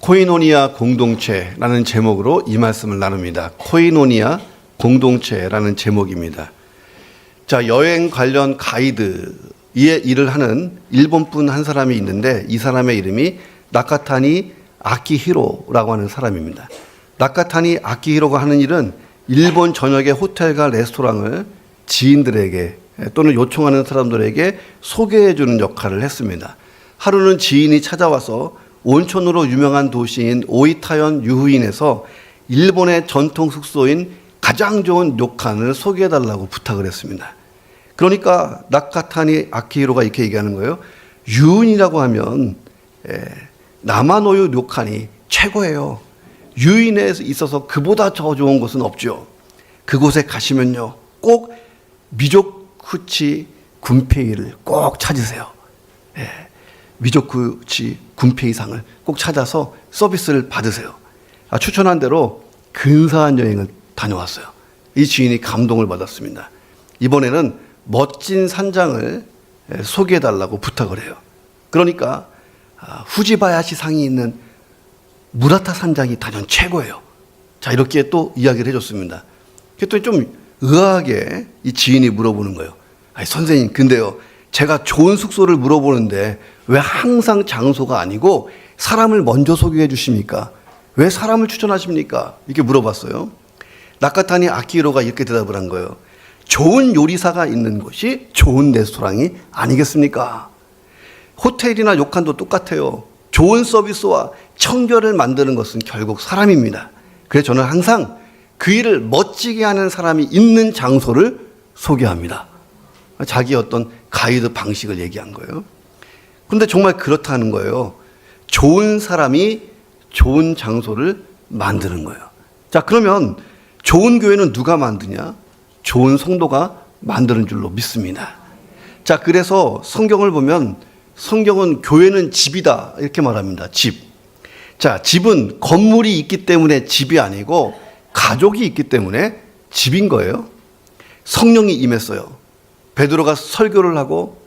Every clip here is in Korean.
코이노니아 공동체라는 제목으로 이 말씀을 나눕니다. 코이노니아 공동체라는 제목입니다. 자, 여행 관련 가이드의 일을 하는 일본 분 한 사람이 있는데 이 사람의 이름이 나카타니 아키히로라고 하는 사람입니다. 나카타니 아키히로가 하는 일은 일본 전역의 호텔과 레스토랑을 지인들에게 또는 요청하는 사람들에게 소개해 주는 역할을 했습니다. 하루는 지인이 찾아와서 온천으로 유명한 도시인 오이타현 유후인에서 일본의 전통 숙소인 가장 좋은 료칸을 소개해 달라고 부탁을 했습니다. 그러니까 나카타니 아키히로가 이렇게 얘기하는 거예요. 유인이라고 하면 나마노유 료칸이 최고예요. 유인에 있어서 그보다 더 좋은 곳은 없죠. 그곳에 가시면요, 꼭 미조쿠치 군페이를 꼭 찾으세요. 미조쿠치 군페이상을 꼭 찾아서 서비스를 받으세요. 추천한 대로 근사한 여행을 다녀왔어요. 이 지인이 감동을 받았습니다. 이번에는 멋진 산장을 소개해달라고 부탁을 해요. 그러니까 후지바야시 상이 있는 무라타 산장이 단연 최고예요. 자, 이렇게 또 이야기를 해줬습니다. 그랬더니 좀 의아하게 이 지인이 물어보는 거예요. 아니, 선생님, 근데요, 제가 좋은 숙소를 물어보는데 왜 항상 장소가 아니고 사람을 먼저 소개해 주십니까? 왜 사람을 추천하십니까? 이렇게 물어봤어요. 나카타니 아키히로가 이렇게 대답을 한 거예요. 좋은 요리사가 있는 곳이 좋은 레스토랑이 아니겠습니까? 호텔이나 료칸도 똑같아요. 좋은 서비스와 청결을 만드는 것은 결국 사람입니다. 그래서 저는 항상 그 일을 멋지게 하는 사람이 있는 장소를 소개합니다. 자기 어떤 가이드 방식을 얘기한 거예요. 근데 정말 그렇다는 거예요. 좋은 사람이 좋은 장소를 만드는 거예요. 자, 그러면 좋은 교회는 누가 만드냐? 좋은 성도가 만드는 줄로 믿습니다. 자, 그래서 성경을 보면 성경은 교회는 집이다 이렇게 말합니다. 집. 자, 집은 건물이 있기 때문에 집이 아니고 가족이 있기 때문에 집인 거예요. 성령이 임했어요. 베드로가 설교를 하고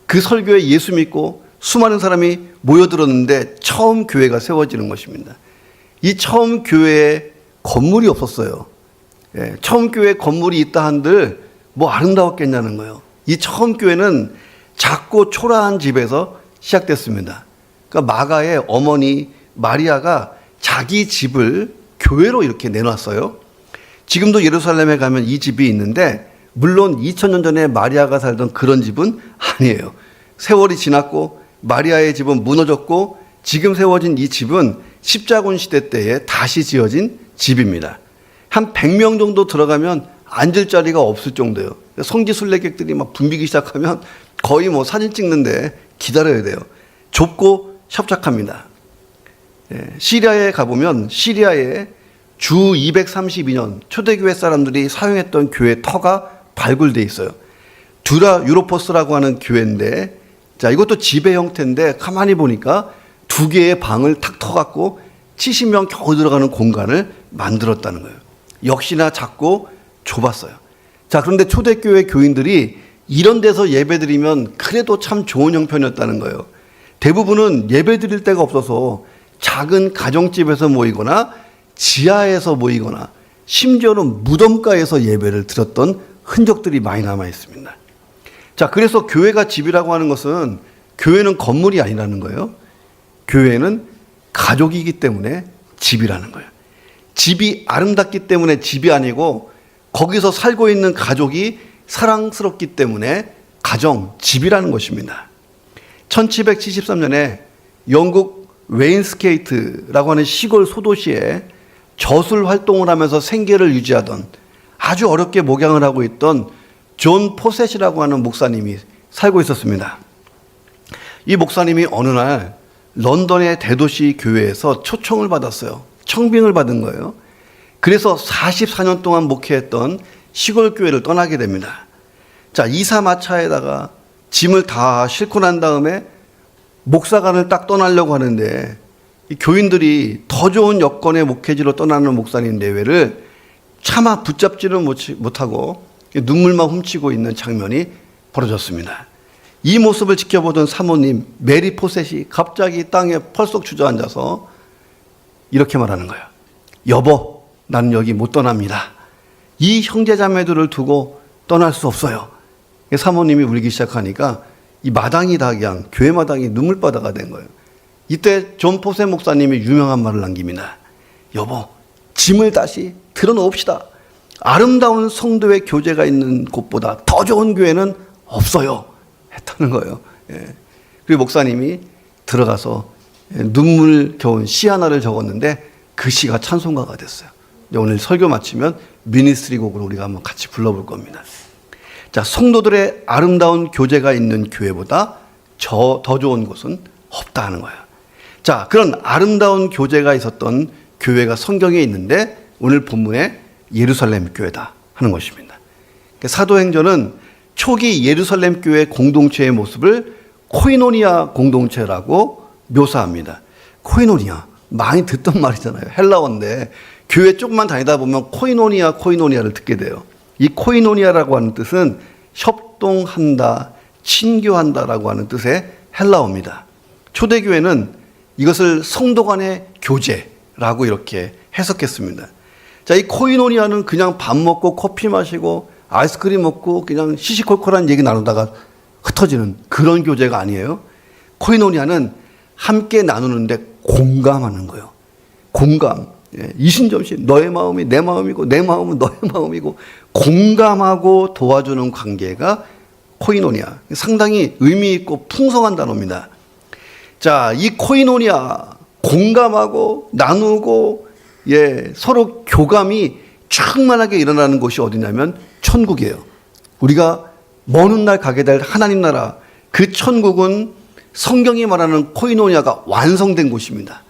그 설교에 예수 믿고 수많은 사람이 모여들었는데 처음 교회가 세워지는 것입니다. 이 처음 교회에 건물이 없었어요. 처음 교회에 건물이 있다 한들 뭐 아름다웠겠냐는 거예요. 이 처음 교회는 작고 초라한 집에서 시작됐습니다. 그러니까 마가의 어머니 마리아가 자기 집을 교회로 이렇게 내놨어요. 지금도 예루살렘에 가면 이 집이 있는데 물론 2000년 전에 마리아가 살던 그런 집은 아니에요. 세월이 지났고 마리아의 집은 무너졌고 지금 세워진 이 집은 십자군 시대 때에 다시 지어진 집입니다. 한 100명 정도 들어가면 앉을 자리가 없을 정도예요. 성지순례객들이 막 붐비기 시작하면 거의 뭐 사진 찍는데 기다려야 돼요. 좁고 협착합니다. 시리아에 가보면 시리아에 주 232년 초대교회 사람들이 사용했던 교회 터가 발굴돼 있어요. 듀라 유로포스라고 하는 교회인데, 자, 이것도 집의 형태인데 가만히 보니까 두 개의 방을 탁 터갖고 70명 겨우 들어가는 공간을 만들었다는 거예요. 역시나 작고 좁았어요. 자, 그런데 초대교회 교인들이 이런 데서 예배드리면 그래도 참 좋은 형편이었다는 거예요. 대부분은 예배드릴 데가 없어서 작은 가정집에서 모이거나 지하에서 모이거나 심지어는 무덤가에서 예배를 드렸던 흔적들이 많이 남아 있습니다. 자, 그래서 교회가 집이라고 하는 것은 교회는 건물이 아니라는 거예요. 교회는 가족이기 때문에 집이라는 거예요. 집이 아름답기 때문에 집이 아니고 거기서 살고 있는 가족이 사랑스럽기 때문에 가정, 집이라는 것입니다. 1773년에 영국 웨인스케이트라고 하는 시골 소도시에 저술 활동을 하면서 생계를 유지하던 아주 어렵게 목양을 하고 있던 존 포셋이라고 하는 목사님이 살고 있었습니다. 이 목사님이 어느 날 런던의 대도시 교회에서 초청을 받았어요. 청빙을 받은 거예요. 그래서 44년 동안 목회했던 시골 교회를 떠나게 됩니다. 자, 이사마차에다가 짐을 다 싣고 난 다음에 목사관을 딱 떠나려고 하는데 이 교인들이 더 좋은 여건의 목회지로 떠나는 목사님 내외를 차마 붙잡지는 못하고 눈물만 훔치고 있는 장면이 벌어졌습니다. 이 모습을 지켜보던 사모님 메리 포셋이 갑자기 땅에 펄썩 주저앉아서 이렇게 말하는 거예요. 여보, 나는 여기 못 떠납니다. 이 형제자매들을 두고 떠날 수 없어요. 사모님이 울기 시작하니까 이 마당이 다 그냥 교회 마당이 눈물바다가 된 거예요. 이때 존 포세 목사님이 유명한 말을 남깁니다. 여보, 짐을 다시 들어놓읍시다. 아름다운 성도의 교제가 있는 곳보다 더 좋은 교회는 없어요. 했다는 거예요. 그리고 목사님이 들어가서 눈물겨운 시 하나를 적었는데 그 시가 찬송가가 됐어요. 오늘 설교 마치면 미니스트리 곡으로 우리가 한번 같이 불러볼 겁니다. 자, 성도들의 아름다운 교제가 있는 교회보다 더 좋은 곳은 없다 하는 거예요. 자, 그런 아름다운 교제가 있었던 교회가 성경에 있는데 오늘 본문에 예루살렘 교회다 하는 것입니다. 사도행전은 초기 예루살렘 교회 공동체의 모습을 코이노니아 공동체라고 묘사합니다. 코이노니아, 많이 듣던 말이잖아요. 헬라어인데 교회 조금만 다니다 보면 코이노니아를 듣게 돼요. 이 코이노니아라고 하는 뜻은 협동한다, 친교한다라고 하는 뜻의 헬라어입니다. 초대교회는 이것을 성도 간의 교제라고 이렇게 해석했습니다. 자, 이 코이노니아는 그냥 밥 먹고 커피 마시고 아이스크림 먹고 그냥 시시콜콜한 얘기 나누다가 흩어지는 그런 교제가 아니에요. 코이노니아는 함께 나누는데 공감하는 거예요. 공감. 이신점신 너의 마음이 내 마음이고 내 마음은 너의 마음이고 공감하고 도와주는 관계가 코이노니아. 상당히 의미 있고 풍성한 단어입니다. 자, 이 코이노니아 공감하고 나누고 서로 교감이 충만하게 일어나는 곳이 어디냐면 천국이에요. 우리가 먼 훗날 가게 될 하나님 나라, 그 천국은 성경이 말하는 코이노니아가 완성된 곳입니다.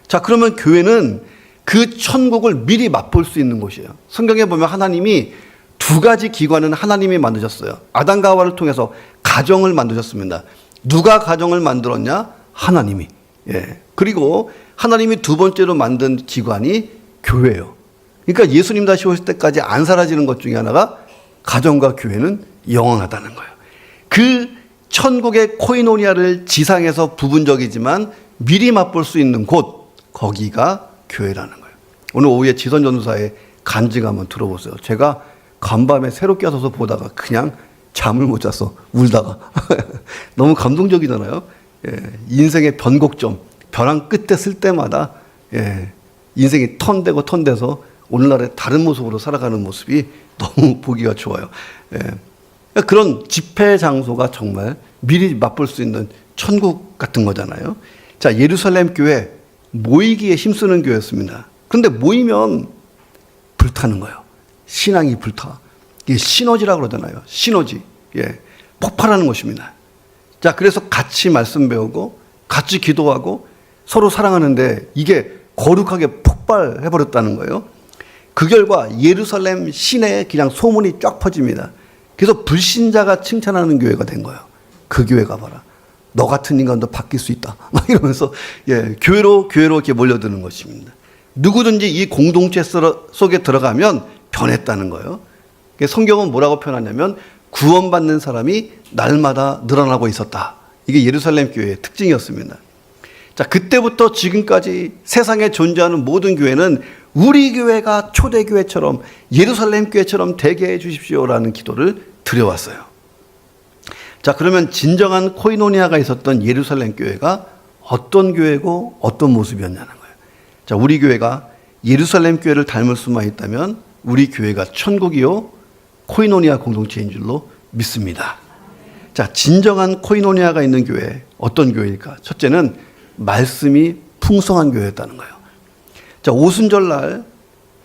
자, 그러면 교회는 그 천국을 미리 맛볼 수 있는 곳이에요. 성경에 보면 하나님이 두 가지 기관은 하나님이 만드셨어요. 아담과 하와를 통해서 가정을 만드셨습니다. 누가 가정을 만들었냐? 하나님이. 그리고 하나님이 두 번째로 만든 기관이 교회예요. 그러니까 예수님 다시 오실 때까지 안 사라지는 것 중에 하나가 가정과 교회는 영원하다는 거예요. 그 천국의 코이노니아를 지상에서 부분적이지만 미리 맛볼 수 있는 곳, 거기가 교회라는 거예요. 오늘 오후에 지선 전도사의 간증 한번 들어보세요. 제가 간밤에 새롭게 와서 보다가 그냥 잠을 못 자서 울다가 너무 감동적이잖아요. 인생의 변곡점, 벼랑 끝에 쓸 때마다 인생이 턴돼서 오늘날의 다른 모습으로 살아가는 모습이 너무 보기가 좋아요. 그런 집회 장소가 정말 미리 맛볼 수 있는 천국 같은 거잖아요. 자, 예루살렘 교회 모이기에 힘쓰는 교회였습니다. 그런데 모이면 불타는 거예요. 신앙이 불타. 이게 시너지라고 그러잖아요. 시너지. 폭발하는 것입니다. 자, 그래서 같이 말씀 배우고 같이 기도하고 서로 사랑하는데 이게 거룩하게 폭발해버렸다는 거예요. 그 결과 예루살렘 시내에 그냥 소문이 쫙 퍼집니다. 그래서 불신자가 칭찬하는 교회가 된 거예요. 그 교회 가봐라. 너 같은 인간도 바뀔 수 있다. 막 이러면서 교회로 이렇게 몰려드는 것입니다. 누구든지 이 공동체 속에 들어가면 변했다는 거예요. 성경은 뭐라고 표현하냐면 구원받는 사람이 날마다 늘어나고 있었다. 이게 예루살렘 교회의 특징이었습니다. 자, 그때부터 지금까지 세상에 존재하는 모든 교회는 우리 교회가 초대교회처럼 예루살렘 교회처럼 되게 해 주십시오라는 기도를 드려왔어요. 자, 그러면 진정한 코이노니아가 있었던 예루살렘 교회가 어떤 교회고 어떤 모습이었냐는 거예요. 자, 우리 교회가 예루살렘 교회를 닮을 수만 있다면 우리 교회가 천국이요 코이노니아 공동체인 줄로 믿습니다. 자, 진정한 코이노니아가 있는 교회, 어떤 교회일까? 첫째는 말씀이 풍성한 교회였다는 거예요. 자, 오순절날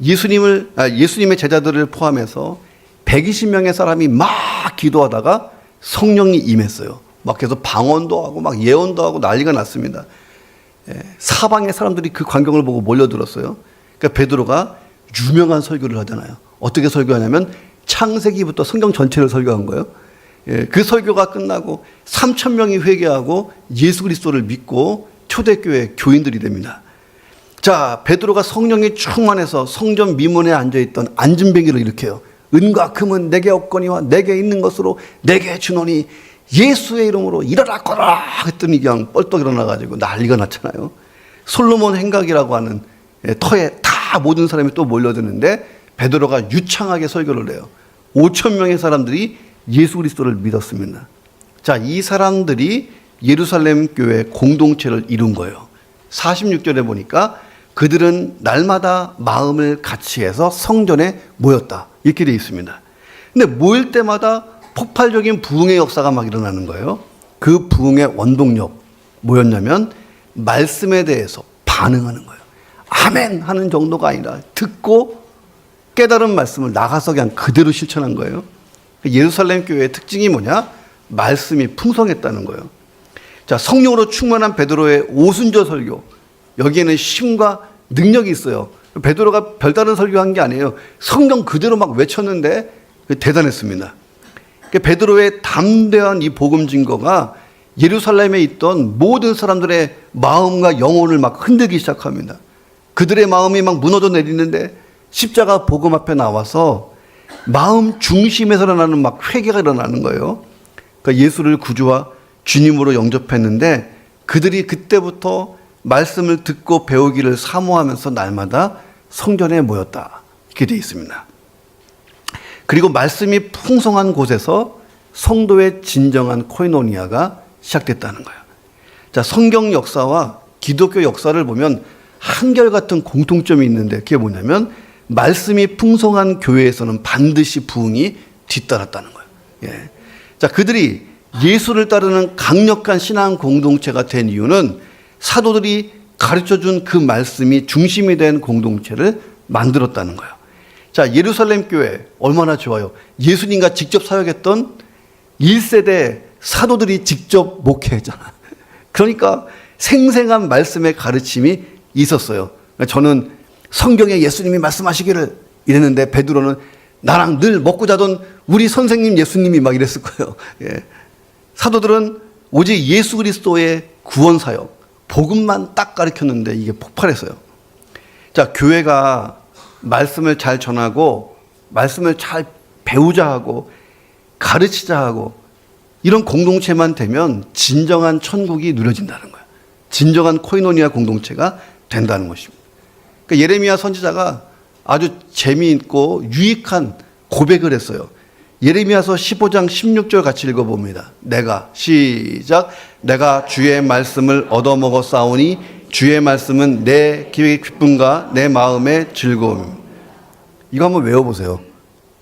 예수님의 제자들을 포함해서 120명의 사람이 막 기도하다가 성령이 임했어요. 막 계속 방언도 하고 막 예언도 하고 난리가 났습니다. 사방의 사람들이 그 광경을 보고 몰려들었어요. 그러니까 베드로가 유명한 설교를 하잖아요. 어떻게 설교하냐면 창세기부터 성경 전체를 설교한 거예요. 그 설교가 끝나고 3,000명이 회개하고 예수 그리스도를 믿고 초대교회 교인들이 됩니다. 자, 베드로가 성령이 충만해서 성전 미문에 앉아있던 앉은뱅이를 일으켜요. 은과 금은 내게 없거니와 내게 있는 것으로 내게 주노니 예수의 이름으로 일어나 거라 했더니 그냥 뻘떡 일어나가지고 난리가 났잖아요. 솔로몬 행각이라고 하는 터에 다 모든 사람이 또 몰려드는데 베드로가 유창하게 설교를 해요. 5천 명의 사람들이 예수 그리스도를 믿었습니다. 자, 이 사람들이 예루살렘 교회 공동체를 이룬 거예요. 46절에 보니까 그들은 날마다 마음을 같이 해서 성전에 모였다. 이렇게 되어 있습니다. 근데 모일 때마다 폭발적인 부흥의 역사가 막 일어나는 거예요. 그 부흥의 원동력 뭐였냐면 말씀에 대해서 반응하는 거예요. 아멘 하는 정도가 아니라 듣고 깨달은 말씀을 나가서 그냥 그대로 실천한 거예요. 예루살렘 교회의 특징이 뭐냐? 말씀이 풍성했다는 거예요. 자, 성령으로 충만한 베드로의 오순절 설교. 여기에는 힘과 능력이 있어요. 베드로가 별다른 설교한 게 아니에요. 성경 그대로 막 외쳤는데 대단했습니다. 베드로의 담대한 이 복음 증거가 예루살렘에 있던 모든 사람들의 마음과 영혼을 막 흔들기 시작합니다. 그들의 마음이 막 무너져 내리는데 십자가 복음 앞에 나와서 마음 중심에서 일어나는 막 회개가 일어나는 거예요. 그러니까 예수를 구주와 주님으로 영접했는데 그들이 그때부터 말씀을 듣고 배우기를 사모하면서 날마다 성전에 모였다. 이렇게 되어 있습니다. 그리고 말씀이 풍성한 곳에서 성도의 진정한 코이노니아가 시작됐다는 거예요. 자, 성경 역사와 기독교 역사를 보면 한결같은 공통점이 있는데 그게 뭐냐면 말씀이 풍성한 교회에서는 반드시 부흥이 뒤따랐다는 거예요. 예. 자, 그들이 예수를 따르는 강력한 신앙 공동체가 된 이유는 사도들이 가르쳐준 그 말씀이 중심이 된 공동체를 만들었다는 거예요. 자, 예루살렘 교회 얼마나 좋아요. 예수님과 직접 사역했던 1세대 사도들이 직접 목회했잖아. 그러니까 생생한 말씀의 가르침이 있었어요. 저는 성경에 예수님이 말씀하시기를 이랬는데 베드로는 나랑 늘 먹고 자던 우리 선생님 예수님이 막 이랬을 거예요. 예. 사도들은 오직 예수 그리스도의 구원 사역, 복음만 딱 가르쳤는데 이게 폭발했어요. 자, 교회가 말씀을 잘 전하고 말씀을 잘 배우자 하고 가르치자 하고 이런 공동체만 되면 진정한 천국이 누려진다는 거예요. 진정한 코이노니아 공동체가 된다는 것입니다. 그러니까 예레미야 선지자가 아주 재미있고 유익한 고백을 했어요. 예레미야서 15장 16절 같이 읽어봅니다. 시작. 내가 주의 말씀을 얻어먹었사오니 주의 말씀은 내 귀의 기쁨과 내 마음의 즐거움입니다. 이거 한번 외워보세요.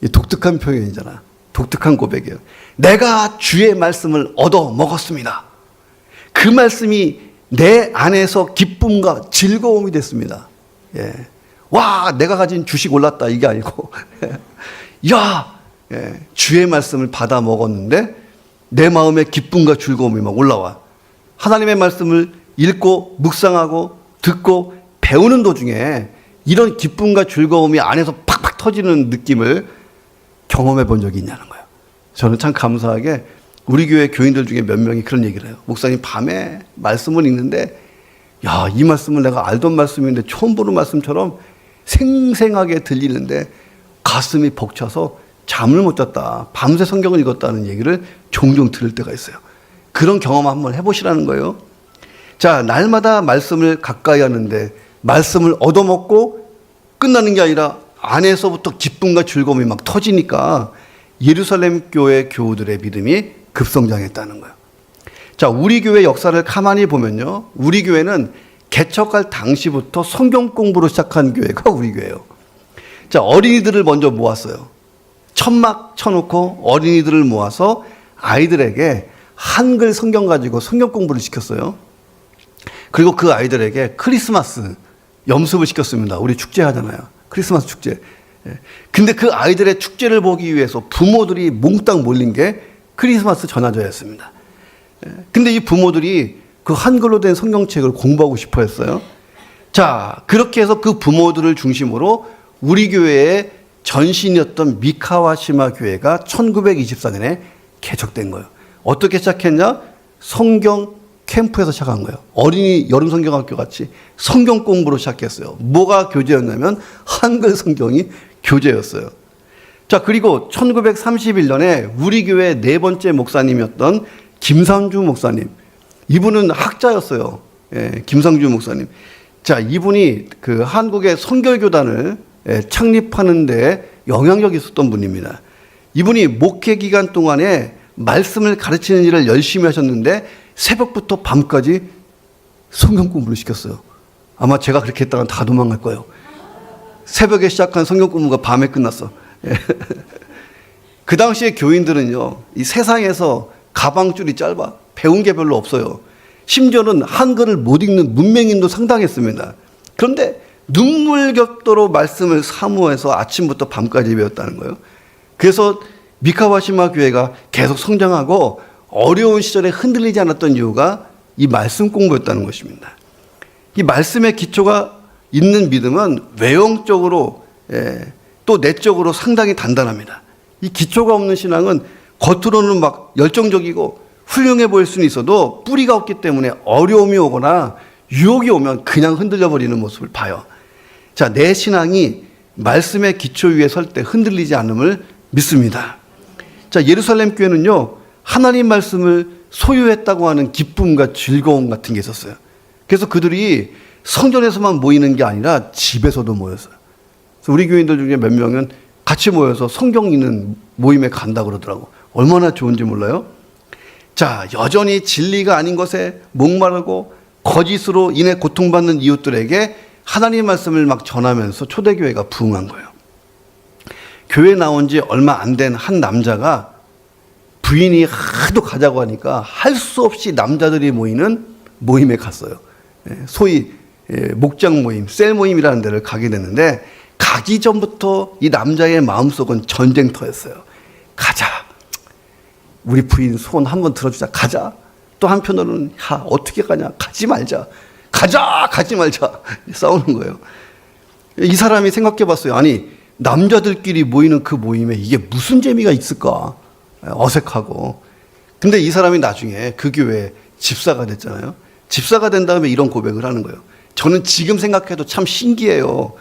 이 독특한 표현이잖아. 독특한 고백이에요. 내가 주의 말씀을 얻어먹었습니다. 그 말씀이 내 안에서 기쁨과 즐거움이 됐습니다. 예. 와, 내가 가진 주식 올랐다. 이게 아니고. 야, 예. 주의 말씀을 받아 먹었는데 내 마음에 기쁨과 즐거움이 막 올라와. 하나님의 말씀을 읽고 묵상하고 듣고 배우는 도중에 이런 기쁨과 즐거움이 안에서 팍팍 터지는 느낌을 경험해 본 적이 있냐는 거예요. 저는 참 감사하게 우리 교회 교인들 중에 몇 명이 그런 얘기를 해요. 목사님 밤에 말씀을 읽는데 야, 이 말씀은 내가 알던 말씀인데 처음 보는 말씀처럼 생생하게 들리는데 가슴이 벅차서 잠을 못 잤다. 밤새 성경을 읽었다는 얘기를 종종 들을 때가 있어요. 그런 경험 한번 해보시라는 거예요. 자, 날마다 말씀을 가까이 하는데 말씀을 얻어먹고 끝나는 게 아니라 안에서부터 기쁨과 즐거움이 막 터지니까 예루살렘 교회 교우들의 믿음이 급성장했다는 거예요. 자, 우리 교회 역사를 가만히 보면요. 우리 교회는 개척할 당시부터 성경 공부로 시작한 교회가 우리 교회예요. 자, 어린이들을 먼저 모았어요. 천막 쳐놓고 어린이들을 모아서 아이들에게 한글 성경 가지고 성경 공부를 시켰어요. 그리고 그 아이들에게 크리스마스 염습을 시켰습니다. 우리 축제 하잖아요. 크리스마스 축제. 근데 그 아이들의 축제를 보기 위해서 부모들이 몽땅 몰린 게 크리스마스 전화제였습니다. 근데 이 부모들이 그 한글로 된 성경책을 공부하고 싶어 했어요. 자, 그렇게 해서 그 부모들을 중심으로 우리 교회의 전신이었던 미카와시마 교회가 1924년에 개척된 거예요. 어떻게 시작했냐? 성경 캠프에서 시작한 거예요. 어린이 여름 성경학교 같이 성경 공부로 시작했어요. 뭐가 교재였냐면 한글 성경이 교재였어요. 자, 그리고 1931년에 우리 교회 네 번째 목사님이었던 김상주 목사님. 이분은 학자였어요. 예, 김상주 목사님. 자, 이분이 그 한국의 선결교단을 창립하는 데 영향력이 있었던 분입니다. 이분이 목회 기간 동안에 말씀을 가르치는 일을 열심히 하셨는데 새벽부터 밤까지 성경 공부를 시켰어요. 아마 제가 그렇게 했다간 다 도망갈 거예요. 새벽에 시작한 성경 공부가 밤에 끝났어. 그 당시에 교인들은요, 이 세상에서 가방줄이 짧아. 배운 게 별로 없어요. 심지어는 한글을 못 읽는 문맹인도 상당했습니다. 그런데 눈물겹도록 말씀을 사모해서 아침부터 밤까지 배웠다는 거예요. 그래서 미카와시마 교회가 계속 성장하고 어려운 시절에 흔들리지 않았던 이유가 이 말씀 공부였다는 것입니다. 이 말씀의 기초가 있는 믿음은 외형적으로 또 내적으로 상당히 단단합니다. 이 기초가 없는 신앙은 겉으로는 막 열정적이고 훌륭해 보일 수는 있어도 뿌리가 없기 때문에 어려움이 오거나 유혹이 오면 그냥 흔들려 버리는 모습을 봐요. 자, 내 신앙이 말씀의 기초 위에 설 때 흔들리지 않음을 믿습니다. 자, 예루살렘 교회는요, 하나님 말씀을 소유했다고 하는 기쁨과 즐거움 같은 게 있었어요. 그래서 그들이 성전에서만 모이는 게 아니라 집에서도 모였어요. 그래서 우리 교인들 중에 몇 명은 같이 모여서 성경 읽는 모임에 간다고 그러더라고. 얼마나 좋은지 몰라요? 자, 여전히 진리가 아닌 것에 목마르고 거짓으로 인해 고통받는 이웃들에게 하나님 말씀을 막 전하면서 초대교회가 부흥한 거예요. 교회 나온 지 얼마 안 된 한 남자가 부인이 하도 가자고 하니까 할 수 없이 남자들이 모이는 모임에 갔어요. 소위 목장 모임, 셀 모임이라는 데를 가게 됐는데 가기 전부터 이 남자의 마음속은 전쟁터였어요. 가자. 우리 부인 소원 한번 들어주자. 가자. 또 한편으로는 야, 어떻게 가냐. 가지 말자. 가자. 가지 말자. 싸우는 거예요. 이 사람이 생각해 봤어요. 아니, 남자들끼리 모이는 그 모임에 이게 무슨 재미가 있을까? 어색하고. 근데 이 사람이 나중에 그 교회에 집사가 됐잖아요. 집사가 된 다음에 이런 고백을 하는 거예요. 저는 지금 생각해도 참 신기해요.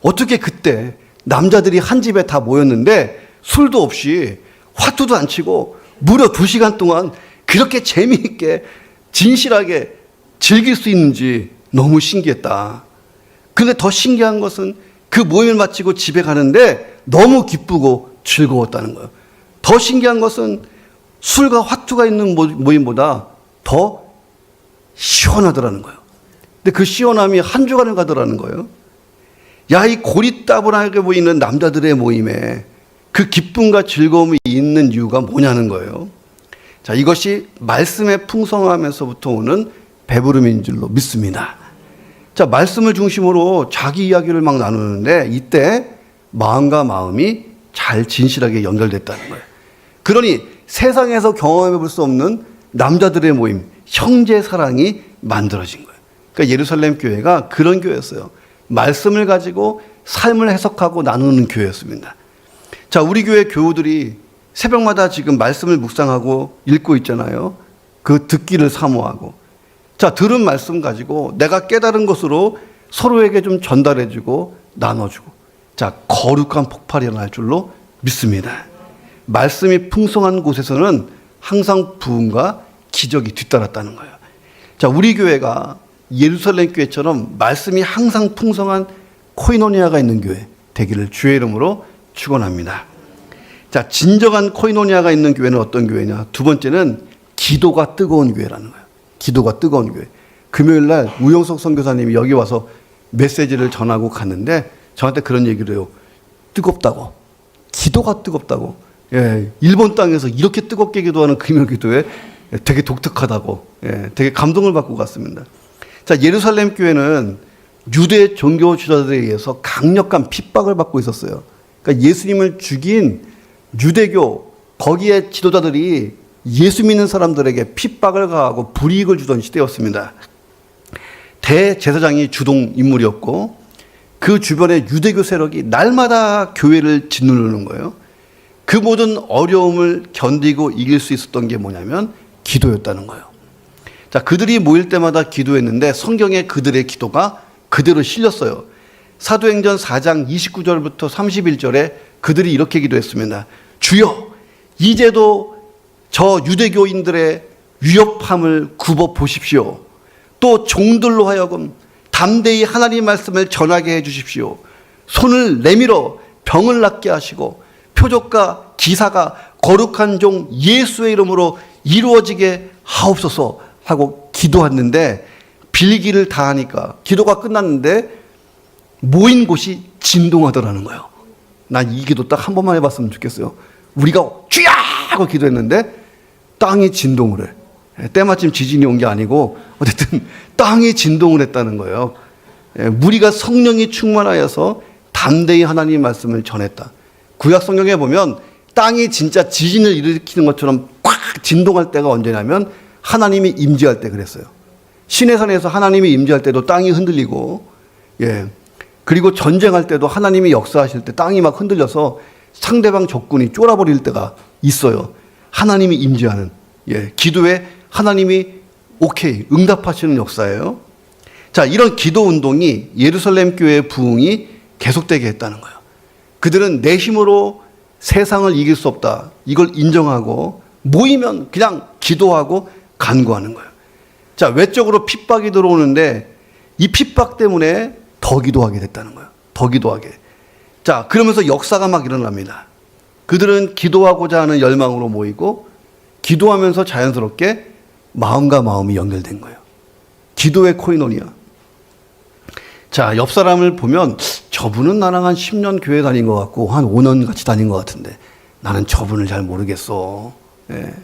어떻게 그때 남자들이 한 집에 다 모였는데 술도 없이 화투도 안 치고 무려 2시간 동안 그렇게 재미있게 진실하게 즐길 수 있는지 너무 신기했다. 근데 더 신기한 것은 그 모임을 마치고 집에 가는데 너무 기쁘고 즐거웠다는 거예요. 더 신기한 것은 술과 화투가 있는 모임보다 더 시원하더라는 거예요. 근데 그 시원함이 한 주간을 가더라는 거예요. 야, 이 고리따분하게 보이는 남자들의 모임에 그 기쁨과 즐거움이 있는 이유가 뭐냐는 거예요. 자, 이것이 말씀의 풍성함에서부터 오는 배부름인 줄로 믿습니다. 자, 말씀을 중심으로 자기 이야기를 막 나누는데 이때 마음과 마음이 잘 진실하게 연결됐다는 거예요. 그러니 세상에서 경험해 볼 수 없는 남자들의 모임, 형제 사랑이 만들어진 거예요. 그러니까 예루살렘 교회가 그런 교회였어요. 말씀을 가지고 삶을 해석하고 나누는 교회였습니다. 자, 우리 교회 교우들이 새벽마다 지금 말씀을 묵상하고 읽고 있잖아요. 그 듣기를 사모하고. 자, 들은 말씀 가지고 내가 깨달은 것으로 서로에게 좀 전달해주고 나눠주고. 자, 거룩한 폭발이 일어날 줄로 믿습니다. 말씀이 풍성한 곳에서는 항상 부흥과 기적이 뒤따랐다는 거예요. 자, 우리 교회가 예루살렘 교회처럼 말씀이 항상 풍성한 코이노니아가 있는 교회 되기를 주의 이름으로 축원합니다. 자, 진정한 코이노니아가 있는 교회는 어떤 교회냐? 두 번째는 기도가 뜨거운 교회라는 거예요. 기도가 뜨거운 교회. 금요일 날 우영석 선교사님이 여기 와서 메시지를 전하고 갔는데 저한테 그런 얘기를 해요. 뜨겁다고. 기도가 뜨겁다고. 예, 일본 땅에서 이렇게 뜨겁게 기도하는 금요 기도에 되게 독특하다고. 예, 되게 감동을 받고 갔습니다. 자, 예루살렘 교회는 유대 종교 지도자들에 의해서 강력한 핍박을 받고 있었어요. 그러니까 예수님을 죽인 유대교 거기에 지도자들이 예수 믿는 사람들에게 핍박을 가하고 불이익을 주던 시대였습니다. 대제사장이 주동 인물이었고 그 주변에 유대교 세력이 날마다 교회를 짓누르는 거예요. 그 모든 어려움을 견디고 이길 수 있었던 게 뭐냐면 기도였다는 거예요. 자, 그들이 모일 때마다 기도했는데 성경에 그들의 기도가 그대로 실렸어요. 사도행전 4장 29절부터 31절에 그들이 이렇게 기도했습니다. 주여, 이제도 저 유대교인들의 위협함을 굽어 보십시오. 또 종들로 하여금 담대히 하나님의 말씀을 전하게 해주십시오. 손을 내밀어 병을 낫게 하시고 표적과 기사가 거룩한 종 예수의 이름으로 이루어지게 하옵소서 하고 기도했는데, 빌기를 다 하니까 기도가 끝났는데 모인 곳이 진동하더라는 거예요. 난 이 기도 딱 한 번만 해봤으면 좋겠어요. 우리가 주야 하고 기도했는데 땅이 진동을 해. 때마침 지진이 온 게 아니고 어쨌든 땅이 진동을 했다는 거예요. 우리가 성령이 충만하여서 담대히 하나님의 말씀을 전했다. 구약 성경에 보면 땅이 진짜 지진을 일으키는 것처럼 꽉 진동할 때가 언제냐면 하나님이 임재할 때 그랬어요. 시내산에서 하나님이 임재할 때도 땅이 흔들리고, 그리고 전쟁할 때도 하나님이 역사하실 때 땅이 막 흔들려서 상대방 적군이 쫄아버릴 때가 있어요. 하나님이 임재하는, 기도에 하나님이 오케이 응답하시는 역사예요. 자, 이런 기도 운동이 예루살렘 교회의 부흥이 계속되게 했다는 거예요. 그들은 내 힘으로 세상을 이길 수 없다, 이걸 인정하고 모이면 그냥 기도하고 간구하는 거예요. 자, 외적으로 핍박이 들어오는데 이 핍박 때문에 더 기도하게 됐다는 거예요. 더 기도하게. 자, 그러면서 역사가 막 일어납니다. 그들은 기도하고자 하는 열망으로 모이고 기도하면서 자연스럽게 마음과 마음이 연결된 거예요. 기도의 코이노니아. 자, 옆 사람을 보면 저분은 나랑 한 10년 교회 다닌 것 같고 한 5년 같이 다닌 것 같은데 나는 저분을 잘 모르겠어.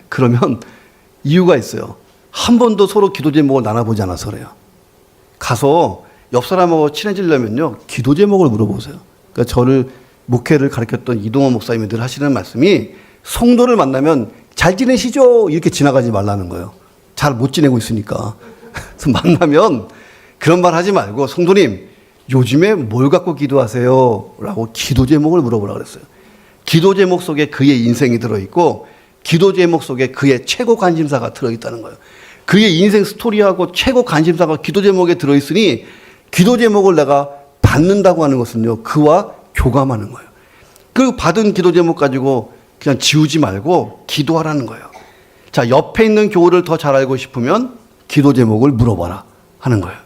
그러면 이유가 있어요. 한 번도 서로 기도 제목을 나눠보지 않아서 그래요. 가서 옆 사람하고 친해지려면요, 기도 제목을 물어보세요. 그러니까 저를 목회를 가르쳤던 이동원 목사님이 늘 하시는 말씀이, 성도를 만나면 잘 지내시죠? 이렇게 지나가지 말라는 거예요. 잘 못 지내고 있으니까. 그래서 만나면 그런 말 하지 말고, 성도님 요즘에 뭘 갖고 기도하세요? 라고 기도 제목을 물어보라 그랬어요. 기도 제목 속에 그의 인생이 들어있고 기도 제목 속에 그의 최고 관심사가 들어있다는 거예요. 그의 인생 스토리하고 최고 관심사가 기도 제목에 들어있으니 기도 제목을 내가 받는다고 하는 것은요, 그와 교감하는 거예요. 그 받은 기도 제목 가지고 그냥 지우지 말고 기도하라는 거예요. 자, 옆에 있는 교우를 더 잘 알고 싶으면 기도 제목을 물어봐라 하는 거예요.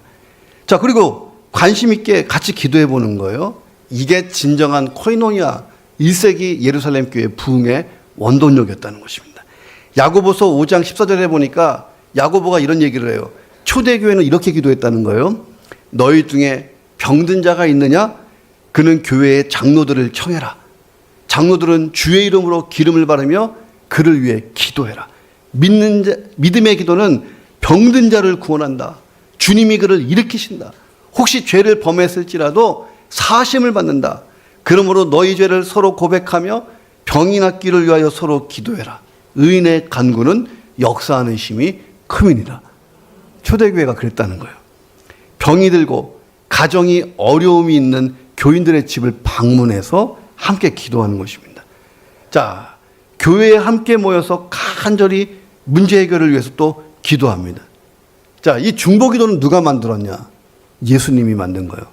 자, 그리고 관심 있게 같이 기도해 보는 거예요. 이게 진정한 코이노니아 1세기 예루살렘 교회 부흥의 원동력이었다는 것입니다. 야고보서 5장 14절에 보니까 야고보가 이런 얘기를 해요. 초대교회는 이렇게 기도했다는 거예요. 너희 중에 병든 자가 있느냐? 그는 교회의 장로들을 청해라. 장로들은 주의 이름으로 기름을 바르며 그를 위해 기도해라. 믿음의 기도는 병든 자를 구원한다. 주님이 그를 일으키신다. 혹시 죄를 범했을지라도 사심을 받는다. 그러므로 너희 죄를 서로 고백하며 병이 낫기를 위하여 서로 기도해라. 의인의 간구는 역사하는 힘이 크미니라. 초대교회가 그랬다는 거예요. 병이 들고 가정이 어려움이 있는 교인들의 집을 방문해서 함께 기도하는 것입니다. 자, 교회에 함께 모여서 간절히 문제 해결을 위해서 또 기도합니다. 자, 이 중보기도는 누가 만들었냐? 예수님이 만든 거예요.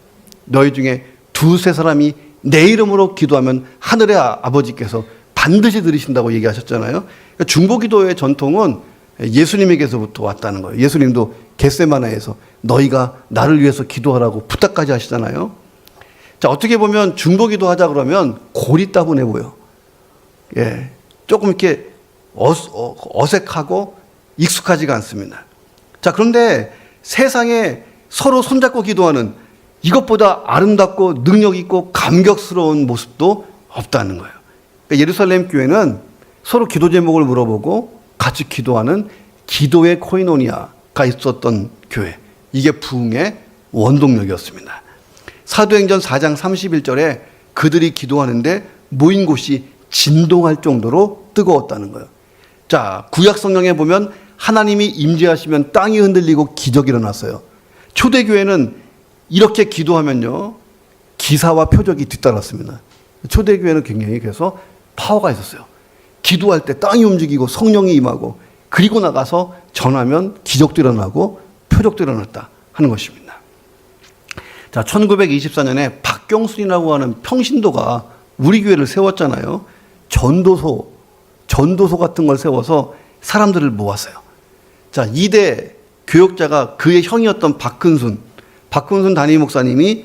너희 중에 두세 사람이 내 이름으로 기도하면 하늘의 아버지께서 반드시 들으신다고 얘기하셨잖아요. 그러니까 중보기도의 전통은 예수님에게서부터 왔다는 거예요. 예수님도 겟세마네에서 너희가 나를 위해서 기도하라고 부탁까지 하시잖아요. 자, 어떻게 보면 중보기도 하자 그러면 고리따분해 보여. 조금 이렇게 어색하고 익숙하지가 않습니다. 자, 그런데 세상에 서로 손잡고 기도하는 이것보다 아름답고 능력 있고 감격스러운 모습도 없다는 거예요. 그러니까 예루살렘 교회는 서로 기도 제목을 물어보고 같이 기도하는 기도의 코이노니아가 있었던 교회. 이게 부흥의 원동력이었습니다. 사도행전 4장 31절에 그들이 기도하는데 모인 곳이 진동할 정도로 뜨거웠다는 거예요. 자, 구약 성경에 보면 하나님이 임재하시면 땅이 흔들리고 기적이 일어났어요. 초대교회는 이렇게 기도하면요, 기사와 표적이 뒤따랐습니다. 초대교회는 굉장히 그래서 파워가 있었어요. 기도할 때 땅이 움직이고 성령이 임하고, 그리고 나가서 전하면 기적도 일어나고 표적도 일어났다 하는 것입니다. 자, 1924년에 박경순이라고 하는 평신도가 우리 교회를 세웠잖아요. 전도소 같은 걸 세워서 사람들을 모았어요. 자, 2대 교역자가 그의 형이었던 박근순, 박훈순 담임 목사님이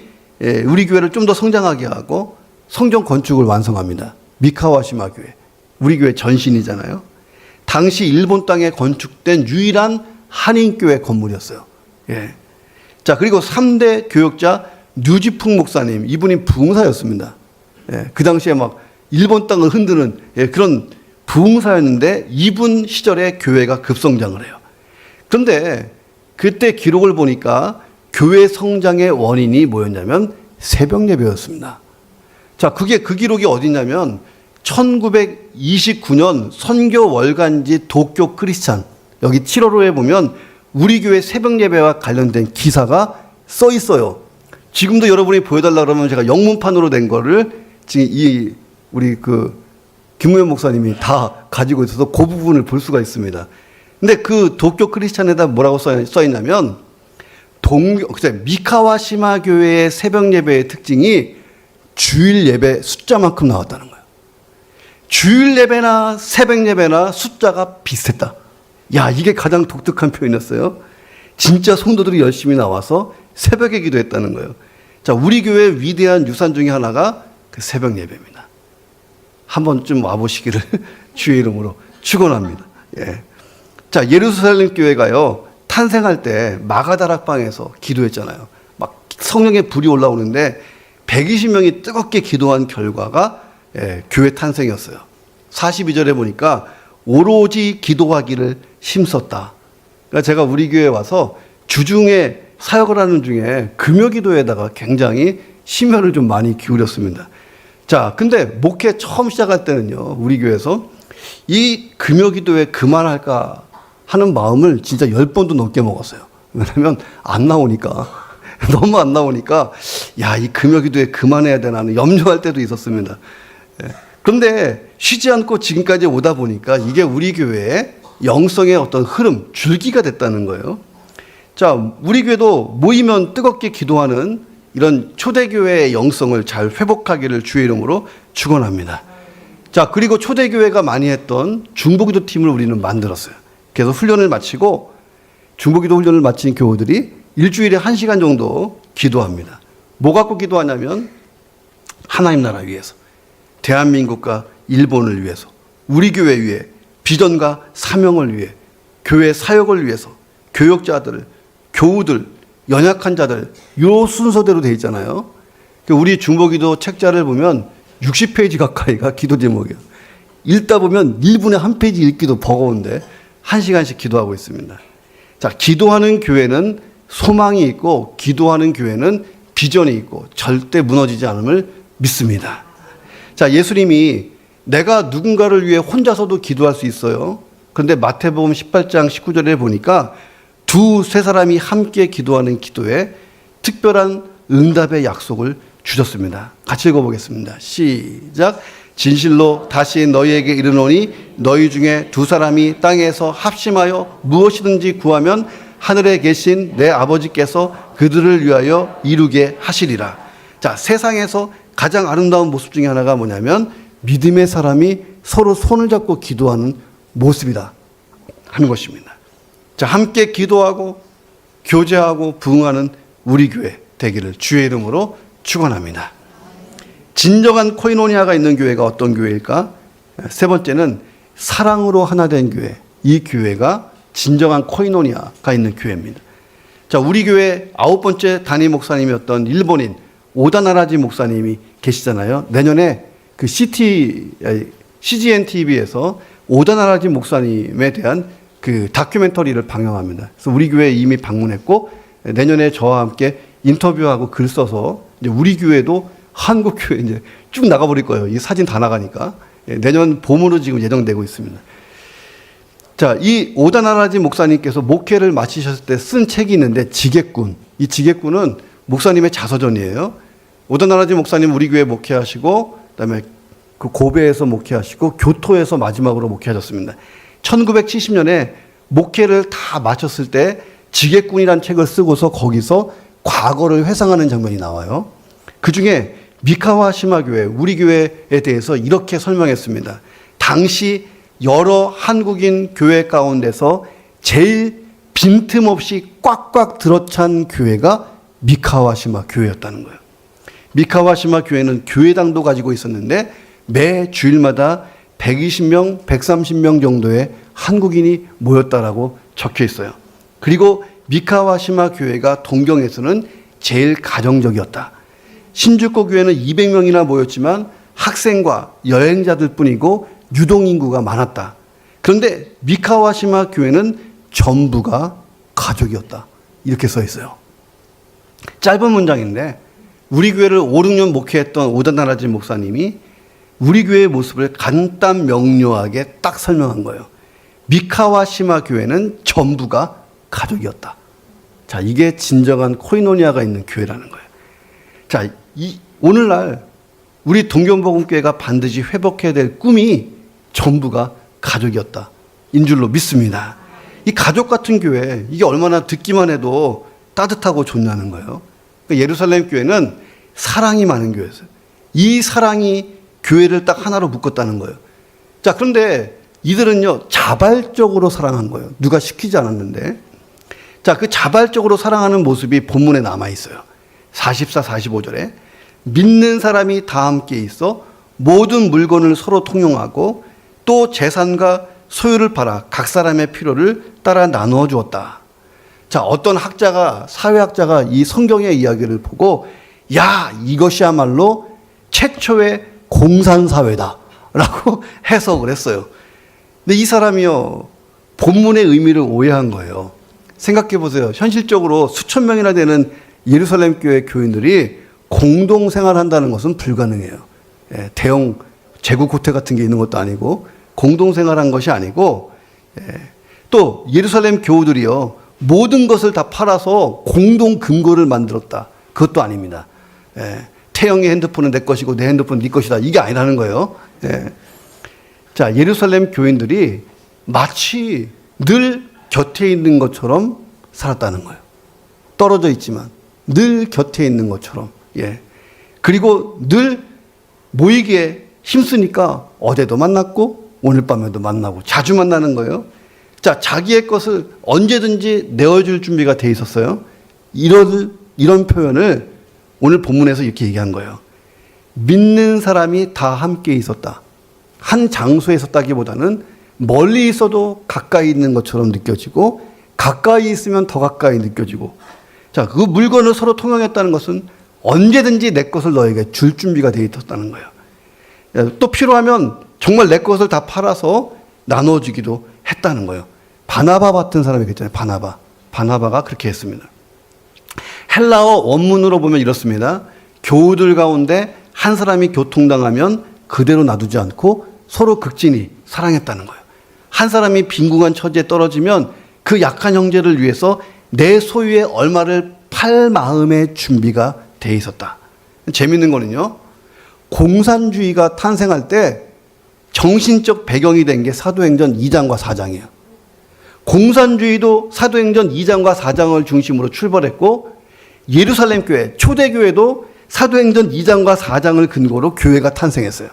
우리 교회를 좀 더 성장하게 하고 성전 건축을 완성합니다. 미카와시마 교회. 우리 교회 전신이잖아요. 당시 일본 땅에 건축된 유일한 한인교회 건물이었어요. 예. 자, 그리고 3대 교역자 류지풍 목사님, 이분이 부흥사였습니다. 예. 그 당시에 막 일본 땅을 흔드는 그런 부흥사였는데 이분 시절에 교회가 급성장을 해요. 그런데 그때 기록을 보니까 교회 성장의 원인이 뭐였냐면 새벽 예배였습니다. 자, 그 기록이 어디냐면 1929년 선교 월간지 도쿄 크리스찬, 여기 7월호에 보면 우리 교회 새벽 예배와 관련된 기사가 써 있어요. 지금도 여러분이 보여달라 그러면 제가 영문판으로 된 거를 지금 우리 김우현 목사님이 다 가지고 있어서 그 부분을 볼 수가 있습니다. 근데 그 도쿄 크리스찬에다 뭐라고 써 있냐면 미카와시마 교회의 새벽 예배의 특징이 주일 예배 숫자만큼 나왔다는 거예요. 주일 예배나 새벽 예배나 숫자가 비슷했다. 야, 이게 가장 독특한 표현이었어요. 진짜 성도들이 열심히 나와서 새벽에 기도했다는 거예요. 자, 우리 교회 위대한 유산 중에 하나가 그 새벽 예배입니다. 한 번쯤 와보시기를 주의 이름으로 축원합니다. 예. 자, 예루살렘 교회가요, 탄생할 때 마가다락방에서 기도했잖아요. 막 성령의 불이 올라오는데 120명이 뜨겁게 기도한 결과가 교회 탄생이었어요. 42절에 보니까 오로지 기도하기를 힘썼다. 그러니까 제가 우리 교회에 와서 주중에 사역을 하는 중에 금요기도에다가 굉장히 심혈을 좀 많이 기울였습니다. 자, 근데 목회 처음 시작할 때는요, 우리 교회에서 이 금요기도에 그만할까 하는 마음을 진짜 10번도 넘게 먹었어요. 왜냐면 안 나오니까. 너무 안 나오니까, 야, 이 금요기도에 그만해야 되나 하는 염려할 때도 있었습니다. 그런데 쉬지 않고 지금까지 오다 보니까 이게 우리 교회의 영성의 어떤 흐름, 줄기가 됐다는 거예요. 자, 우리 교회도 모이면 뜨겁게 기도하는 이런 초대교회의 영성을 잘 회복하기를 주의 이름으로 축원합니다. 자, 그리고 초대교회가 많이 했던 중보기도 팀을 우리는 만들었어요. 그래서 훈련을 마치고 중보기도 훈련을 마친 교우들이 일주일에 1시간 정도 기도합니다. 뭐 갖고 기도하냐면 하나님 나라 위해서, 대한민국과 일본을 위해서, 우리 교회 위해, 비전과 사명을 위해, 교회 사역을 위해서, 교역자들, 교우들, 연약한 자들, 요 순서대로 돼 있잖아요. 우리 중보기도 책자를 보면 60페이지 가까이가 기도 제목이에요. 읽다 보면 1분에 1페이지 읽기도 버거운데 1시간씩 기도하고 있습니다. 자, 기도하는 교회는 소망이 있고 기도하는 교회는 비전이 있고 절대 무너지지 않음을 믿습니다. 자, 예수님이 내가 누군가를 위해 혼자서도 기도할 수 있어요. 그런데 마태복음 18장 19절에 보니까 두세 사람이 함께 기도하는 기도에 특별한 응답의 약속을 주셨습니다. 같이 읽어보겠습니다. 시작. 진실로 다시 너희에게 이르노니 너희 중에 두 사람이 땅에서 합심하여 무엇이든지 구하면 하늘에 계신 내 아버지께서 그들을 위하여 이루게 하시리라. 자, 세상에서 가장 아름다운 모습 중에 하나가 뭐냐면 믿음의 사람이 서로 손을 잡고 기도하는 모습이다 하는 것입니다. 자, 함께 기도하고 교제하고 부흥하는 우리 교회 되기를 주의 이름으로 축원합니다. 진정한 코이노니아가 있는 교회가 어떤 교회일까? 세 번째는 사랑으로 하나 된 교회. 이 교회가 진정한 코이노니아가 있는 교회입니다. 자, 우리 교회 9번째 담임 목사님이었던 일본인 오다나라지 목사님이 계시잖아요. 내년에 그 CGN TV에서 오다나라지 목사님에 대한 그 다큐멘터리를 방영합니다. 그래서 우리 교회에 이미 방문했고 내년에 저와 함께 인터뷰하고 글 써서 이제 우리 교회도 한국 교회 이제 쭉 나가버릴 거예요. 이 사진 다 나가니까. 내년 봄으로 지금 예정되고 있습니다. 자, 이 오다나라지 목사님께서 목회를 마치셨을 때 쓴 책이 있는데 지객군. 이 지객군은 목사님의 자서전이에요. 오다나라지 목사님 우리 교회 목회하시고 그다음에 그 고베에서 목회하시고 교토에서 마지막으로 목회하셨습니다. 1970년에 목회를 다 마쳤을 때 지객군이라는 책을 쓰고서 거기서 과거를 회상하는 장면이 나와요. 그중에 미카와시마 교회, 우리 교회에 대해서 이렇게 설명했습니다. 당시 여러 한국인 교회 가운데서 제일 빈틈없이 꽉꽉 들어찬 교회가 미카와시마 교회였다는 거예요. 미카와시마 교회는 교회당도 가지고 있었는데 매 주일마다 120명, 130명 정도의 한국인이 모였다라고 적혀 있어요. 그리고 미카와시마 교회가 동경에서는 제일 가정적이었다. 신주쿠 교회는 200명이나 모였지만 학생과 여행자들 뿐이고 유동인구가 많았다. 그런데 미카와시마 교회는 전부가 가족이었다. 이렇게 써 있어요. 짧은 문장인데 우리 교회를 5, 6년 목회했던 오다나라지 목사님이 우리 교회의 모습을 간단 명료하게 딱 설명한 거예요. 미카와시마 교회는 전부가 가족이었다. 자, 이게 진정한 코이노니아가 있는 교회라는 거예요. 자, 오늘날 우리 동경복음교회가 반드시 회복해야 될 꿈이 전부가 가족이었다. 인 줄로 믿습니다. 이 가족 같은 교회, 이게 얼마나 듣기만 해도 따뜻하고 좋냐는 거예요. 그러니까 예루살렘 교회는 사랑이 많은 교회였어요. 이 사랑이 교회를 딱 하나로 묶었다는 거예요. 자, 그런데 이들은요, 자발적으로 사랑한 거예요. 누가 시키지 않았는데. 자, 그 자발적으로 사랑하는 모습이 본문에 남아 있어요. 44, 45절에 믿는 사람이 다 함께 있어 모든 물건을 서로 통용하고 또 재산과 소유를 팔아 각 사람의 필요를 따라 나누어 주었다. 자, 어떤 학자가, 사회학자가 이 성경의 이야기를 보고 야, 이것이야말로 최초의 공산사회다 라고 해석을 했어요. 근데 이 사람이요, 본문의 의미를 오해한 거예요. 생각해 보세요. 현실적으로 수천 명이나 되는 예루살렘 교회 교인들이 공동 생활한다는 것은 불가능해요. 예, 대형 제국 호텔 같은 게 있는 것도 아니고 공동 생활한 것이 아니고, 또 예루살렘 교우들이요, 모든 것을 다 팔아서 공동 금고를 만들었다. 그것도 아닙니다. 태영의 핸드폰은 내 것이고 내 핸드폰은 네 것이다. 이게 아니라는 거예요. 자, 예루살렘 교인들이 마치 늘 곁에 있는 것처럼 살았다는 거예요. 떨어져 있지만 늘 곁에 있는 것처럼. 그리고 늘 모이기에 힘쓰니까 어제도 만났고 오늘 밤에도 만나고 자주 만나는 거예요. 자, 자기의 것을 언제든지 내어줄 준비가 돼 있었어요. 이런 표현을 오늘 본문에서 이렇게 얘기한 거예요. 믿는 사람이 다 함께 있었다. 한 장소에 있었다기보다는 멀리 있어도 가까이 있는 것처럼 느껴지고 가까이 있으면 더 가까이 느껴지고, 자, 그 물건을 서로 통용했다는 것은 언제든지 내 것을 너에게 줄 준비가 되어 있었다는 거예요. 또 필요하면 정말 내 것을 다 팔아서 나눠주기도 했다는 거예요. 바나바 같은 사람이 있잖아요. 바나바가 그렇게 했습니다. 헬라어 원문으로 보면 이렇습니다. 교우들 가운데 한 사람이 교통당하면 그대로 놔두지 않고 서로 극진히 사랑했다는 거예요. 한 사람이 빈궁한 처지에 떨어지면 그 약한 형제를 위해서 내 소유의 얼마를 팔 마음의 준비가 돼 있었다. 재밌는 거는요, 공산주의가 탄생할 때 정신적 배경이 된 게 사도행전 2장과 4장이에요. 공산주의도 사도행전 2장과 4장을 중심으로 출발했고, 예루살렘 교회, 초대교회도 사도행전 2장과 4장을 근거로 교회가 탄생했어요.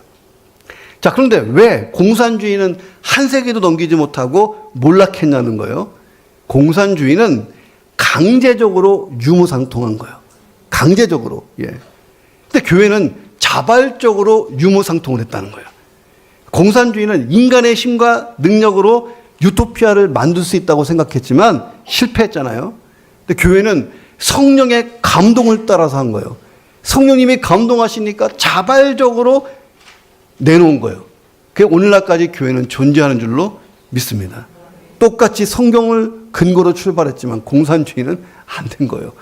자, 그런데 왜 공산주의는 한 세기도 넘기지 못하고 몰락했냐는 거예요. 공산주의는 강제적으로 유무상통한 거예요. 강제적으로. 근데 교회는 자발적으로 유무상통을 했다는 거예요. 공산주의는 인간의 힘과 능력으로 유토피아를 만들 수 있다고 생각했지만 실패했잖아요. 근데 교회는 성령의 감동을 따라서 한 거예요. 성령님이 감동하시니까 자발적으로 내놓은 거예요. 그게 오늘날까지 교회는 존재하는 줄로 믿습니다. 똑같이 성경을 근거로 출발했지만 공산주의는 안 된 거예요.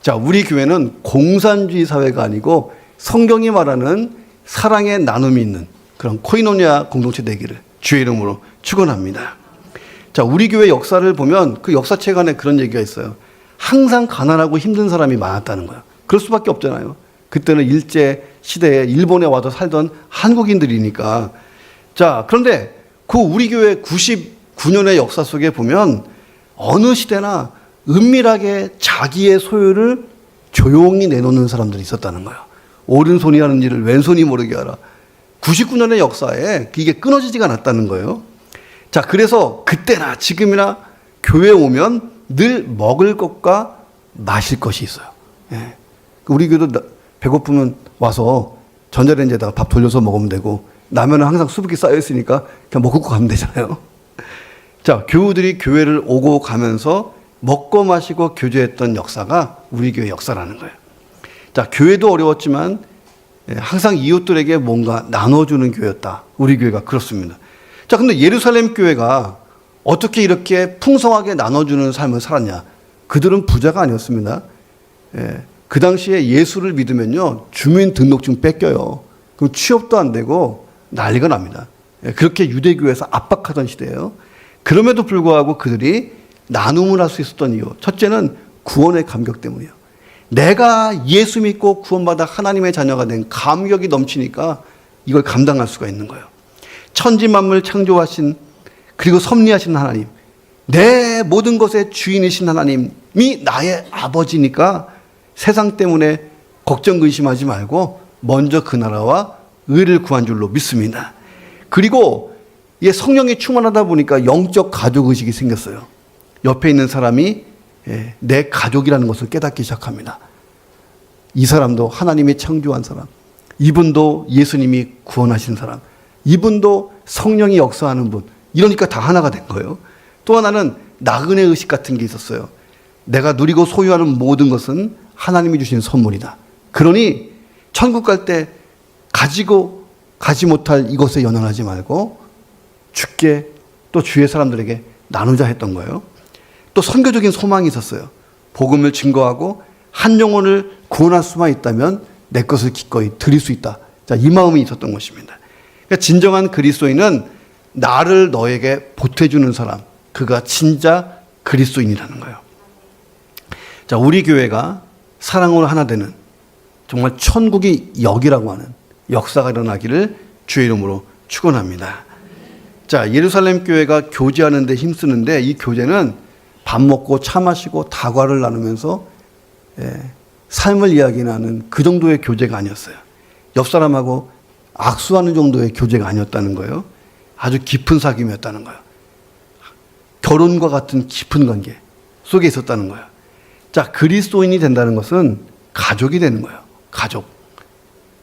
자, 우리 교회는 공산주의 사회가 아니고 성경이 말하는 사랑의 나눔이 있는 그런 코이노니아 공동체 되기를 주의 이름으로 축원합니다. 자, 우리 교회 역사를 보면 그 역사책 안에 그런 얘기가 있어요. 항상 가난하고 힘든 사람이 많았다는 거예요. 그럴 수밖에 없잖아요. 그때는 일제 시대에 일본에 와서 살던 한국인들이니까. 자, 그런데 그 우리 교회 99년의 역사 속에 보면 어느 시대나 은밀하게 자기의 소유를 조용히 내놓는 사람들이 있었다는 거예요. 오른손이 하는 일을 왼손이 모르게 하라. 99년의 역사에 이게 끊어지지가 않았다는 거예요. 자, 그래서 그때나 지금이나 교회에 오면 늘 먹을 것과 마실 것이 있어요. 예. 우리 교도 배고프면 와서 전자레인지에다가 밥 돌려서 먹으면 되고, 라면은 항상 수북이 쌓여 있으니까 그냥 먹고 가면 되잖아요. 자, 교우들이 교회를 오고 가면서 먹고 마시고 교제했던 역사가 우리 교회 역사라는 거예요. 자, 교회도 어려웠지만 항상 이웃들에게 뭔가 나눠주는 교회였다. 우리 교회가 그렇습니다. 자, 근데 예루살렘 교회가 어떻게 이렇게 풍성하게 나눠주는 삶을 살았냐? 그들은 부자가 아니었습니다. 그 당시에 예수를 믿으면요, 주민등록증 뺏겨요. 그럼 취업도 안 되고 난리가 납니다. 그렇게 유대교에서 압박하던 시대예요. 그럼에도 불구하고 그들이 나눔을 할 수 있었던 이유, 첫째는 구원의 감격 때문이에요. 내가 예수 믿고 구원받아 하나님의 자녀가 된 감격이 넘치니까 이걸 감당할 수가 있는 거예요. 천지 만물 창조하신, 그리고 섭리하신 하나님, 내 모든 것의 주인이신 하나님이 나의 아버지니까 세상 때문에 걱정 근심하지 말고 먼저 그 나라와 의를 구한 줄로 믿습니다. 그리고 성령이 충만하다 보니까 영적 가족의식이 생겼어요. 옆에 있는 사람이 내 가족이라는 것을 깨닫기 시작합니다. 이 사람도 하나님이 창조한 사람, 이분도 예수님이 구원하신 사람, 이분도 성령이 역사하는 분, 이러니까 다 하나가 된 거예요. 또 하나는 나그네 의식 같은 게 있었어요. 내가 누리고 소유하는 모든 것은 하나님이 주신 선물이다. 그러니 천국 갈 때 가지고 가지 못할 이것에 연연하지 말고 주께 또 주의 사람들에게 나누자 했던 거예요. 또 선교적인 소망이 있었어요. 복음을 증거하고 한 영혼을 구원할 수만 있다면 내 것을 기꺼이 드릴 수 있다. 자, 이 마음이 있었던 것입니다. 그러니까 진정한 그리스도인은 나를 너에게 보태주는 사람, 그가 진짜 그리스도인이라는 거예요. 자, 우리 교회가 사랑으로 하나 되는 정말 천국이 여기라고 하는 역사가 일어나기를 주의 이름으로 축원합니다. 자, 예루살렘 교회가 교제하는 데 힘쓰는데 이 교제는 밥 먹고 차 마시고 다과를 나누면서 삶을 이야기하는 그 정도의 교제가 아니었어요. 옆 사람하고 악수하는 정도의 교제가 아니었다는 거예요. 아주 깊은 사귐이었다는 거예요. 결혼과 같은 깊은 관계 속에 있었다는 거예요. 자, 그리스도인이 된다는 것은 가족이 되는 거예요. 가족.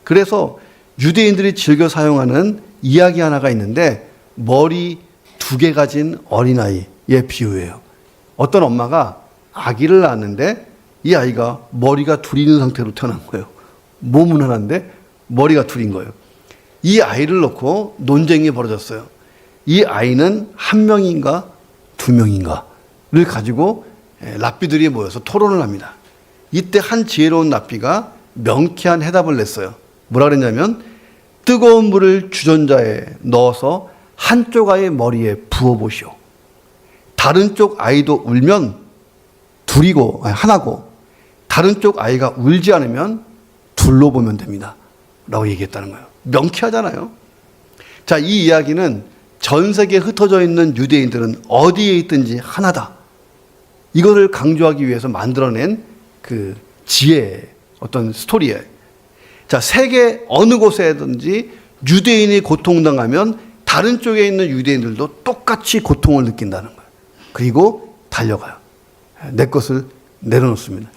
그래서 유대인들이 즐겨 사용하는 이야기 하나가 있는데 머리 2개 가진 어린아이의 비유예요. 어떤 엄마가 아기를 낳았는데 이 아이가 머리가 둘 있는 상태로 태어난 거예요. 몸은 하나인데 머리가 둘인 거예요. 이 아이를 놓고 논쟁이 벌어졌어요. 이 아이는 1명인가 2명인가를 가지고 랍비들이 모여서 토론을 합니다. 이때 한 지혜로운 랍비가 명쾌한 해답을 냈어요. 뭐라 그랬냐면 뜨거운 물을 주전자에 넣어서 한쪽 아이의 머리에 부어보시오. 다른 쪽 아이도 울면 하나고 다른 쪽 아이가 울지 않으면 둘로 보면 됩니다. 라고 얘기했다는 거예요. 명쾌하잖아요. 자, 이 이야기는 전 세계에 흩어져 있는 유대인들은 어디에 있든지 하나다. 이거를 강조하기 위해서 만들어낸 그 지혜의 어떤 스토리예요. 자, 세계 어느 곳에든지 유대인이 고통당하면 다른 쪽에 있는 유대인들도 똑같이 고통을 느낀다는 거예요. 그리고 달려가요. 내 것을 내려놓습니다.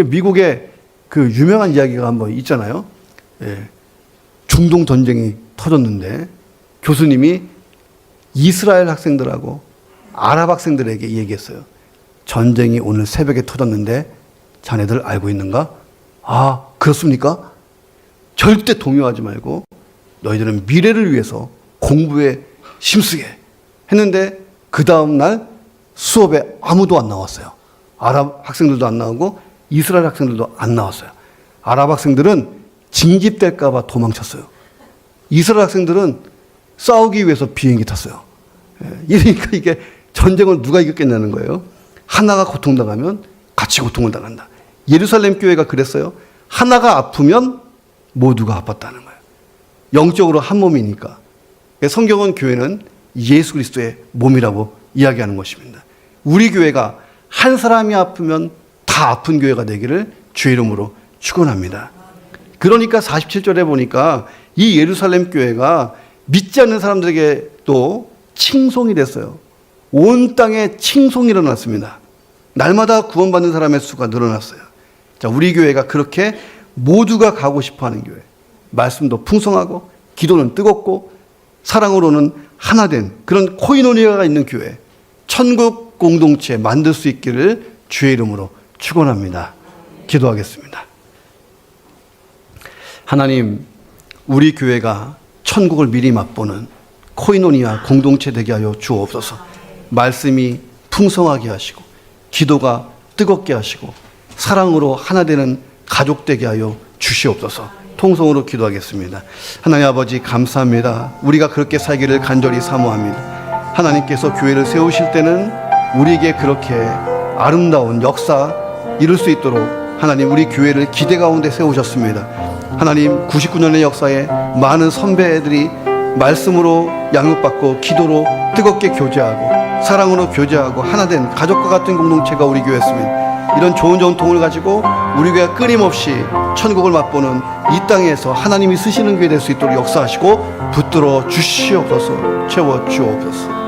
미국에 그 유명한 이야기가 한번 있잖아요. 중동 전쟁이 터졌는데 교수님이 이스라엘 학생들하고 아랍 학생들에게 얘기했어요. 전쟁이 오늘 새벽에 터졌는데 자네들 알고 있는가? 아, 그렇습니까? 절대 동요하지 말고 너희들은 미래를 위해서 공부에 힘쓰게 했는데 그 다음날 수업에 아무도 안 나왔어요. 아랍 학생들도 안 나오고 이스라엘 학생들도 안 나왔어요. 아랍 학생들은 징집될까 봐 도망쳤어요. 이스라엘 학생들은 싸우기 위해서 비행기 탔어요. 이러니까 이게 전쟁을 누가 이겼겠냐는 거예요. 하나가 고통당하면 같이 고통을 당한다. 예루살렘 교회가 그랬어요. 하나가 아프면 모두가 아팠다는 거예요. 영적으로 한 몸이니까. 성경은 교회는 예수 그리스도의 몸이라고 이야기하는 것입니다. 우리 교회가 한 사람이 아프면 다 아픈 교회가 되기를 주의 이름으로 축원합니다. 그러니까 47절에 보니까 이 예루살렘 교회가 믿지 않는 사람들에게 또 칭송이 됐어요. 온 땅에 칭송이 일어났습니다. 날마다 구원받는 사람의 수가 늘어났어요. 자, 우리 교회가 그렇게 모두가 가고 싶어하는 교회, 말씀도 풍성하고 기도는 뜨겁고 사랑으로는 하나된 그런 코이노니아가 있는 교회, 천국 공동체 만들 수 있기를 주의 이름으로 축원합니다. 기도하겠습니다. 하나님, 우리 교회가 천국을 미리 맛보는 코이노니아 공동체 되게 하여 주옵소서. 말씀이 풍성하게 하시고 기도가 뜨겁게 하시고 사랑으로 하나 되는 가족 되게 하여 주시옵소서. 통성으로 기도하겠습니다. 하나님 아버지, 감사합니다. 우리가 그렇게 살기를 간절히 사모합니다. 하나님께서 교회를 세우실 때는 우리에게 그렇게 아름다운 역사 이룰 수 있도록 하나님 우리 교회를 기대 가운데 세우셨습니다. 하나님, 99년의 역사에 많은 선배들이 말씀으로 양육받고 기도로 뜨겁게 교제하고 사랑으로 교제하고 하나된 가족과 같은 공동체가 우리 교회였습니다. 이런 좋은 전통을 가지고 우리 교회가 끊임없이 천국을 맛보는 이 땅에서 하나님이 쓰시는 교회 될 수 있도록 역사하시고 붙들어 주시옵소서. 채워 주옵소서.